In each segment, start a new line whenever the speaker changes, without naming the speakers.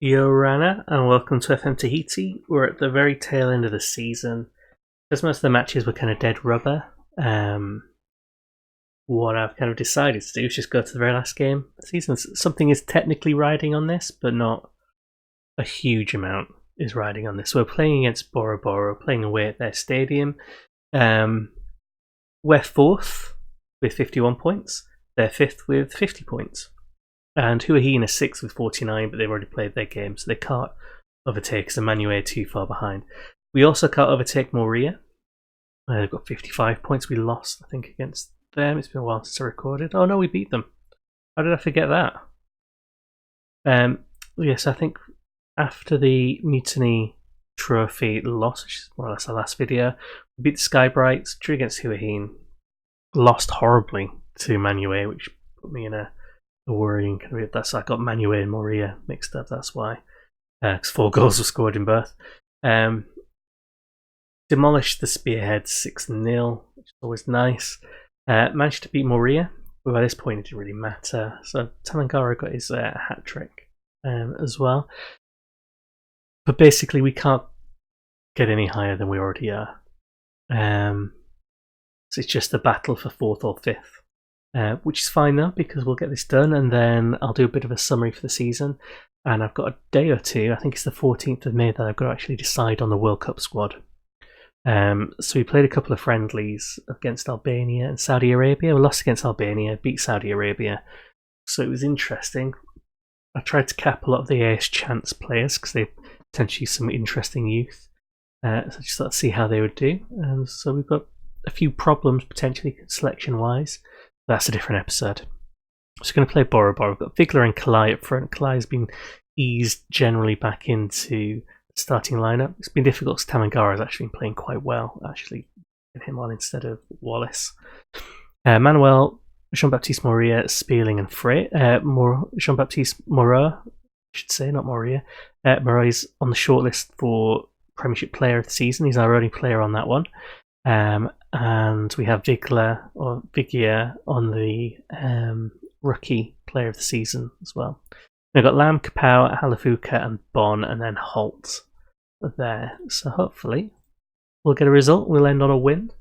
Yo Rana, and welcome to FM Tahiti. We're at the very tail end of the season. Because most of the matches were kind of dead rubber, what I've kind of decided to do is just go to the very last game of the season. Something is technically riding on this, but not a huge amount is riding on this. We're playing against Bora Bora, playing away at their stadium. We're fourth with 51 points. They're fifth with 50 points. And Huahine are sixth with 49, but they've already played their game, so they can't overtake us. Emmanuel are too far behind. We also can't overtake Moria. They've got 55 points. We lost, I think, against them. It's been a while since I recorded. Oh no, we beat them. How did I forget that? Yes, I think after the Mutiny Trophy loss, which is more or less our last video, we beat the Sky Brights, drew against Huahine, lost horribly to Manuel, which put me in a worrying kind of. That's I got Manuel and Moria mixed up. That's why, because 4 goals were scored in both. Demolished the Spearheads 6-0, which is always nice. Managed to beat Moria, but by this point it didn't really matter. So Tamangara got his hat trick as well. But basically, we can't get any higher than we already are. So it's just a battle for 4th or 5th. Which is fine though, because we'll get this done and then I'll do a bit of a summary for the season. And I've got a day or two, I think it's the 14th of May, that I've got to actually decide on the World Cup squad. So we played a couple of friendlies against Albania and Saudi Arabia. We lost against Albania, beat Saudi Arabia. So it was interesting. I tried to cap a lot of the AS Chance players because they potentially some interesting youth. So I just thought to see how they would do. And so we've got a few problems potentially selection-wise. That's a different episode. So we're going to play Bora Bora. We've got Vigler and Kalai up front. Kalai's been eased generally back into the starting lineup. It's been difficult because Tamangara has actually been playing quite well. Actually, get him on instead of Wallace. Manuel, Jean-Baptiste Moria, Spearling and Frey. Jean-Baptiste Moreau, I should say, not Moria. Moreau is on the shortlist for Premiership Player of the Season. He's our only player on that one. And we have Vigler or Vigia on the Rookie Player of the Season as well. We've got Lam, Kapow, Halafuka and Bon, and then Holt there. So hopefully we'll get a result. We'll end on a win,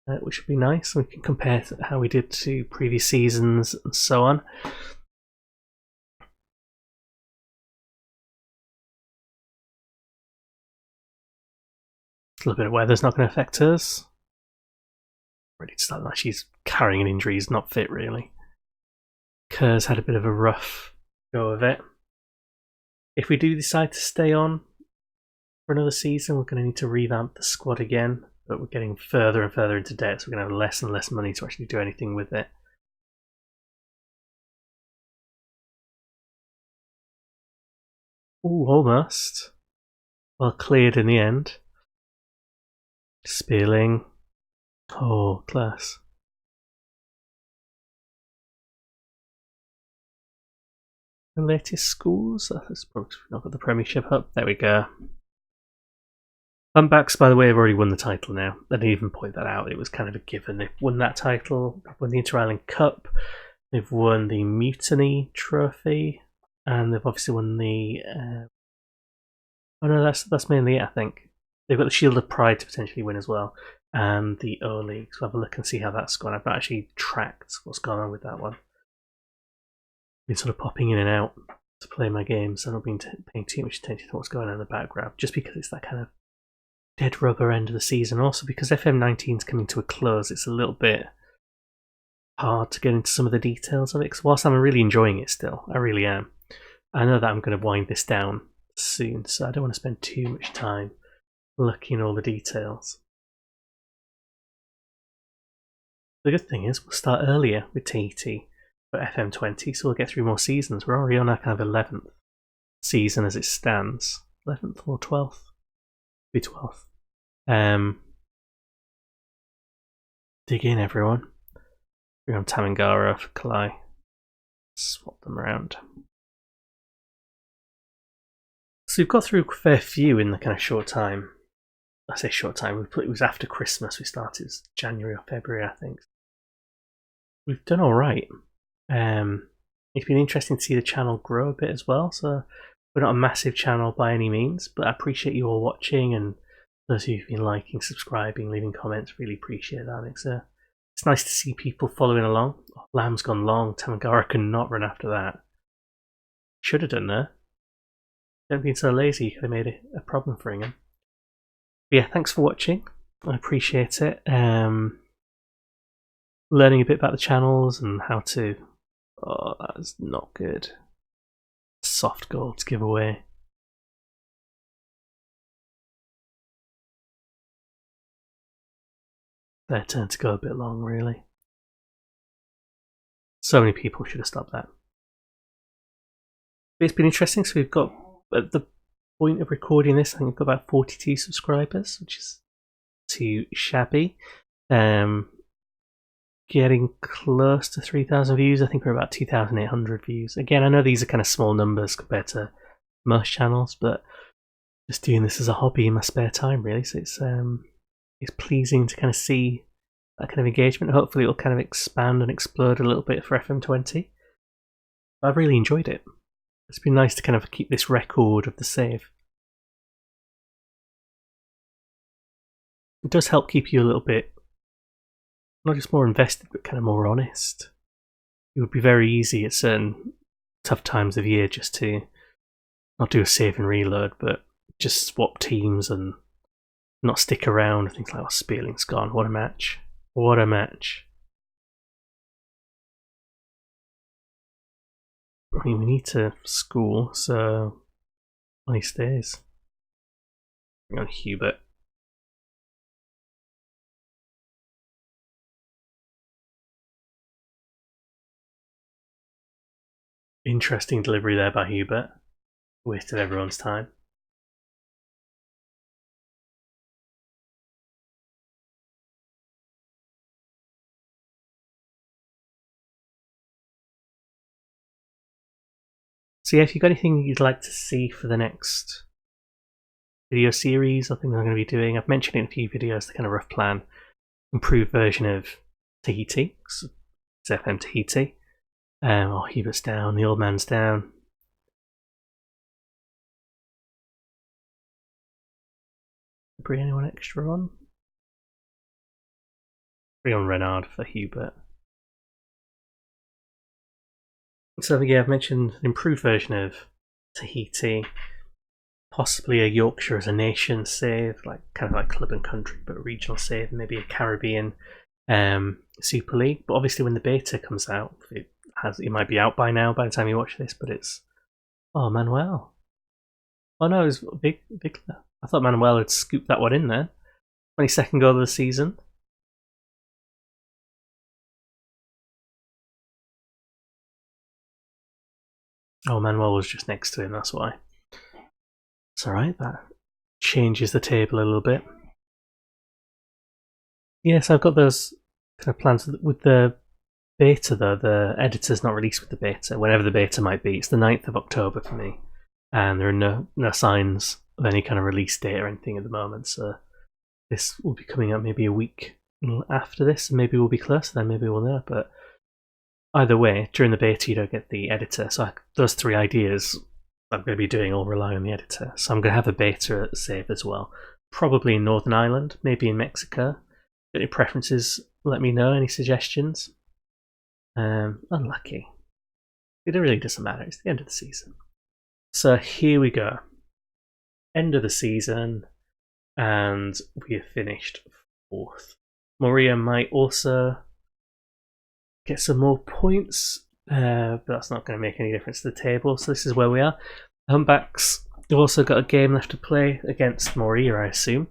which would be nice. We can compare how we did to previous seasons and so on. A little bit of weather's not going to affect us. Ready to start. She's carrying an injury. He's not fit really. Kerr's had a bit of a rough go of it. If we do decide to stay on for another season, we're going to need to revamp the squad again. But we're getting further and further into debt, so we're going to have less and less money to actually do anything with it. Ooh, almost. Well cleared in the end. Spearling. Oh, class. The latest schools? That's probably not got the Premiership up. There we go. Humpbacks, by the way, have already won the title now. I didn't even point that out. It was kind of a given. They've won that title. They've won the Inter-Island Cup. They've won the Mutiny Trophy. And they've obviously won the... Oh no, that's mainly it, I think. They've got the Shield of Pride to potentially win as well. And the O-League. So have a look and see how that's gone. I've not actually tracked what's gone on with that one. Been sort of popping in and out to play my games. I've not been paying too much attention to what's going on in the background, just because it's that kind of dead rubber end of the season. Also because FM19 is coming to a close, it's a little bit hard to get into some of the details of it. Because whilst I'm really enjoying it still, I really am, I know that I'm going to wind this down soon, so I don't want to spend too much time looking at all the details. The good thing is we'll start earlier with Tahiti for FM20, so we'll get through more seasons. We're already on our kind of 11th season as it stands. 11th or 12th? Be 12th. Dig in, everyone. We're on Tamangara for Kalai. Swap them around. So we've got through a fair few in the kind of short time. I say short time, it was after Christmas. We started January or February, I think. We've done alright. It's been interesting to see the channel grow a bit as well. So We're not a massive channel by any means, but I appreciate you all watching, and those of you who've been liking, subscribing, leaving comments. Really appreciate that. It's nice to see people following along. Oh, Lamb's gone long. Tamagara cannot run after that. Should have done there. Don't be so lazy. You could have made it a problem for him. But yeah, thanks for watching. I appreciate it. Learning a bit about the channels and how to. Oh, that's not good. Soft gold to give away. Their turn to go a bit long, really. So many people should have stopped that. But it's been interesting. So we've got, at the point of recording this, I think we've got about 42 subscribers, which is too shabby. Getting close to 3,000 views. I think we're about 2,800 views. Again, I know these are kind of small numbers compared to most channels, but just doing this as a hobby in my spare time, really. So it's pleasing to kind of see that kind of engagement. Hopefully it'll kind of expand and explode a little bit for FM20. I've really enjoyed it. It's been nice to kind of keep this record of the save. It does help keep you a little bit, not just more invested, but kind of more honest. It would be very easy at certain tough times of year just to not do a save and reload, but just swap teams and not stick around. Things like, oh, Spearling's gone. What a match. What a match. I mean, we need to school, so well, he stays. Bring on Hubert. Interesting delivery there by Hubert. Wasted everyone's time. So yeah, if you've got anything you'd like to see for the next video series or things I'm going to be doing, I've mentioned in a few videos the kind of rough plan. Improved version of Tahiti. It's FM Tahiti. Oh, Hubert's down, the old man's down. Bring anyone extra on? Bring on Renard for Hubert. So yeah, I've mentioned an improved version of Tahiti, possibly a Yorkshire as a nation save, like kind of like club and country, but a regional save, maybe a Caribbean Super League. But obviously, when the beta comes out, it might be out by now by the time you watch this. But it's Manuel. Oh no, it was big. I thought Manuel had scooped that one in there. 22nd goal of the season. Oh, Manuel was just next to him, that's why. It's alright, that changes the table a little bit. Yes, I've got those kind of plans with the beta though. The editor's not released with the beta, whenever the beta might be. It's the 9th of October for me, and there are no signs of any kind of release date or anything at the moment, so this will be coming out maybe a week after this, and maybe we'll be closer then, maybe we'll know, but either way, during the beta you don't get the editor, so those 3 ideas I'm going to be doing all rely on the editor. So I'm going to have a beta save as well. Probably in Northern Ireland, maybe in Mexico. Any preferences, let me know, any suggestions. Unlucky. It really doesn't matter, it's the end of the season. So here we go. End of the season, and we have finished 4th. Maria might also get some more points, but that's not going to make any difference to the table. So this is where we are. Humpbacks have also got a game left to play against Moria, I assume,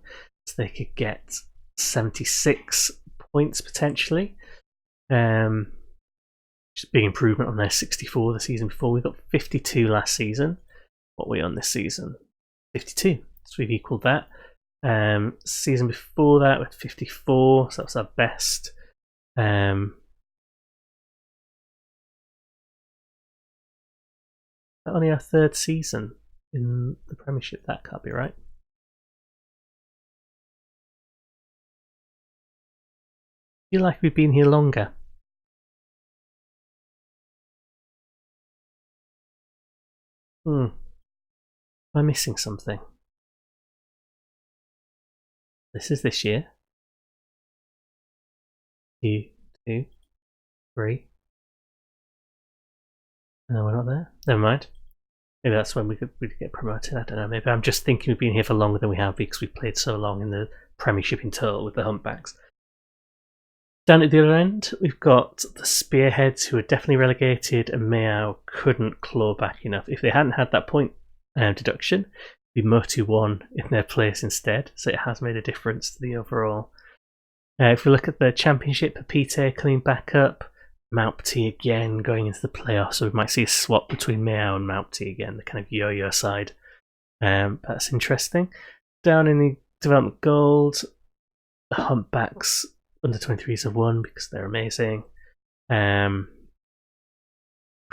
so they could get 76 points potentially. Just a big improvement on their 64 the season before. We got 52 last season. What are we on this season? 52. So we've equalled that. Season before that with 54, so that's our best. Only our 3rd season in the Premiership. That can't be right. I feel like we've been here longer. Am I missing something? This is this year. 2, 2, 3. No, we're not there. Never mind. Maybe that's when we'd get promoted. I don't know. Maybe I'm just thinking we've been here for longer than we have because we've played so long in the Premiership in total with the Humpbacks. Down at the other end, we've got the Spearheads, who are definitely relegated, and Mayao couldn't claw back enough. If they hadn't had that point deduction, it'd be Motu won in their place instead, so it has made a difference to the overall. If we look at the Championship, Pepite coming back up, Maupti again going into the playoffs, so we might see a swap between Mayao and Maupti again, the kind of yo-yo side. That's interesting. Down in the Development Gold, the Humpbacks under 23s have won because they're amazing.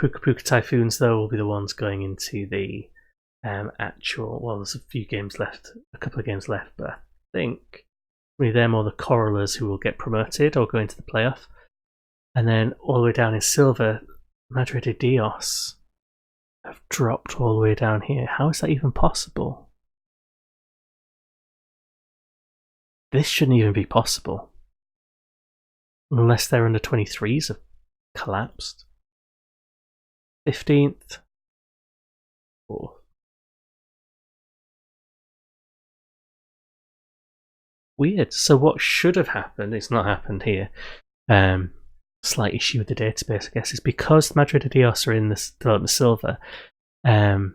Puka Puka Typhoons, though, will be the ones going into the actual. Well, there's a couple of games left, but I think really them or the Corallers who will get promoted or go into the playoff. And then all the way down in silver, Madre de Dios have dropped all the way down here. How is that even possible? This shouldn't even be possible. Unless their under 23s have collapsed. 15th. 4th. Weird. So what should have happened, it's not happened here. Slight issue with the database, I guess, is because Madrid de Dios are in this Development Silver, their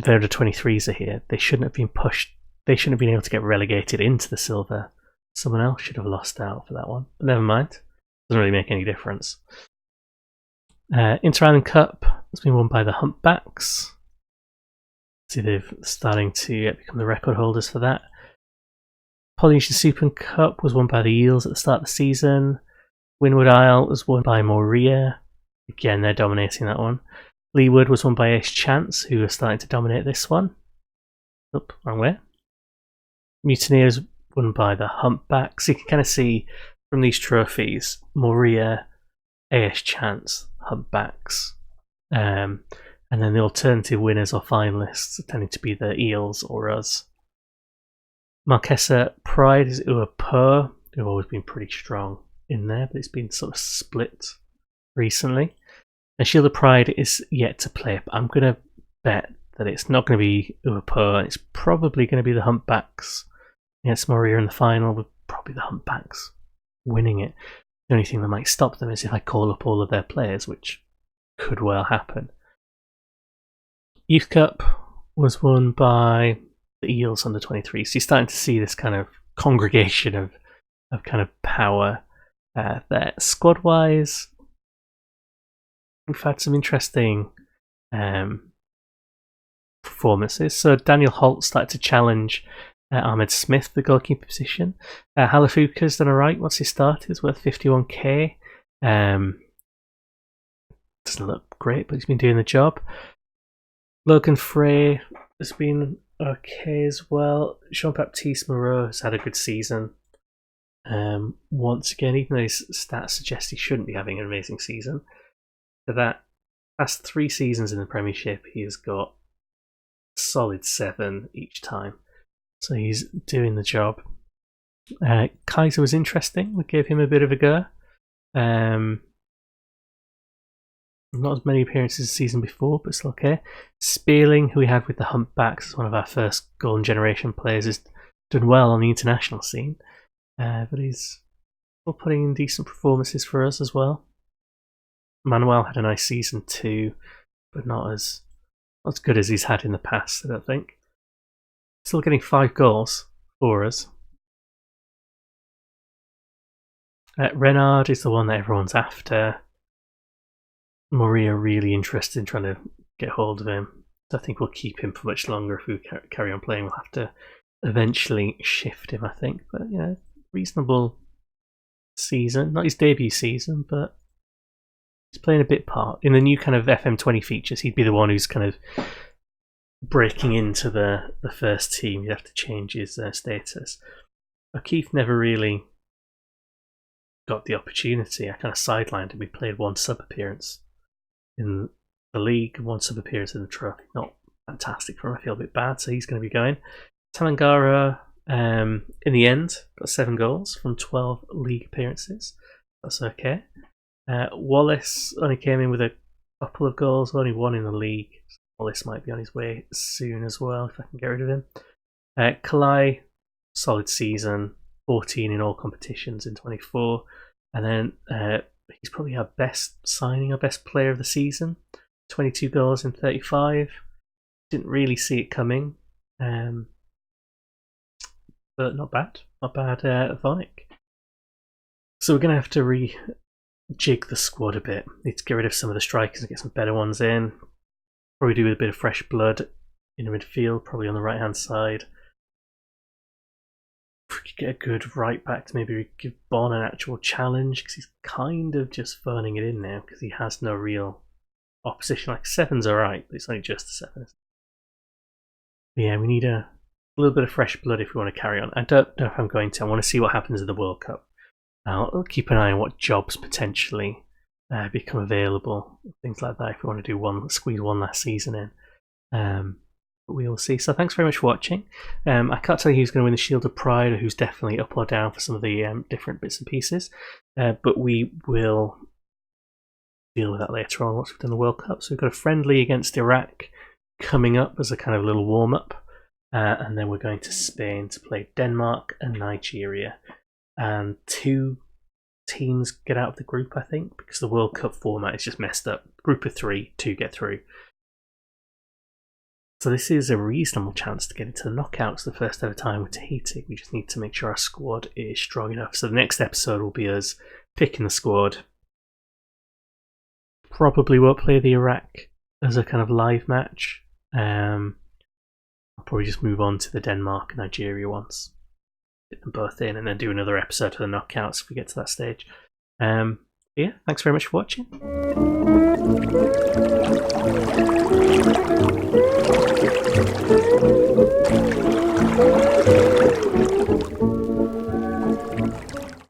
under 23s are here. They shouldn't have been pushed. They shouldn't have been able to get relegated into the Silver. Someone else should have lost out for that one. But never mind. Doesn't really make any difference. Inter-Island Cup has been won by the Humpbacks. See, they're starting to become the record holders for that. Polynesian Super Cup was won by the Eels at the start of the season. Windward Isle was won by Moria. Again, they're dominating that one. Leeward was won by Ace Chance, who are starting to dominate this one. Oop, wrong way. Mutineers won by the Humpbacks. You can kind of see from these trophies, Moria, AS Chance, Humpbacks. And then the alternative winners or finalists are tending to be the Eels or us. Marquesa Pride is Uapo, who've always been pretty strong in there, but it's been sort of split recently. And Shield of Pride is yet to play, but I'm going to bet that it's not going to be Uapo, and it's probably going to be the Humpbacks against Moria in the final, with probably the Humpbacks winning it. The only thing that might stop them is if I call up all of their players, which could well happen. Youth Cup was won by the Eels under 23, so you're starting to see this kind of congregation of kind of power there. Squad wise, we've had some interesting performances. So Daniel Holt started to challenge Ahmed Smith, the goalkeeper position. Halafuka's done alright. What's his start? It's worth 51k. Doesn't look great, but he's been doing the job. Logan Frey has been okay as well. Jean-Baptiste Moreau has had a good season. Once again, even though his stats suggest he shouldn't be having an amazing season, for that past 3 seasons in the Premiership, he has got a solid 7 each time. So he's doing the job. Kaiser was interesting. We gave him a bit of a go. Not as many appearances as the season before, but still okay. Spearling, who we had with the Humpbacks, is one of our first Golden Generation players, has done well on the international scene. But he's still putting in decent performances for us as well. Manuel had a nice season too, but not as good as he's had in the past, I don't think. Still getting 5 goals for us. Renard is the one that everyone's after. Moria really interested in trying to get hold of him. So I think we'll keep him for much longer. If we carry on playing, we'll have to eventually shift him, I think. But yeah, reasonable season. Not his debut season, but he's playing a bit part. In the new kind of FM20 features, he'd be the one who's kind of breaking into the first team. You'd have to change his status. O'Keefe never really got the opportunity. I kind of sidelined him. We played 1 sub appearance in the league and 1 sub appearance in the trophy. Not fantastic for him. I feel a bit bad, so he's going to be going. Tamangara, in the end, got 7 goals from 12 league appearances. That's okay. Wallace only came in with a couple of goals, only 1 in the league. Wallace might be on his way soon as well, if I can get rid of him. Kalai, solid season, 14 in all competitions in 24. And then he's probably our best signing, our best player of the season. 22 goals in 35. Didn't really see it coming. But not bad. Not bad, Vonik. So we're going to have to rejig the squad a bit. Need to get rid of some of the strikers and get some better ones in. Probably do with a bit of fresh blood in the midfield, probably on the right hand side. If we could get a good right back to maybe give Bon an actual challenge, because he's kind of just phoning it in now because he has no real opposition. Like 7's alright, but it's only just a 7. But yeah, we need a little bit of fresh blood if we want to carry on. I don't know if I'm going to. I want to see what happens in the World Cup. I'll keep an eye on what jobs potentially become available, things like that, if we want to do squeeze one last season in. But we will see. So thanks very much for watching. I can't tell you who's going to win the Shield of Pride or who's definitely up or down for some of the different bits and pieces, but we will deal with that later on once we've done the World Cup. So we've got a friendly against Iraq coming up as a kind of little warm-up, and then we're going to Spain to play Denmark and Nigeria. And 2 teams get out of the group, I think, because the World Cup format is just messed up. Group of 3, 2 get through. So this is a reasonable chance to get into the knockouts the first ever time with Tahiti. We just need to make sure our squad is strong enough. So the next episode will be us picking the squad. Probably won't play the Iraq as a kind of live match. I'll probably just move on to the Denmark and Nigeria ones. Get them both in and then do another episode of the knockouts if we get to that stage. Yeah, thanks very much for watching.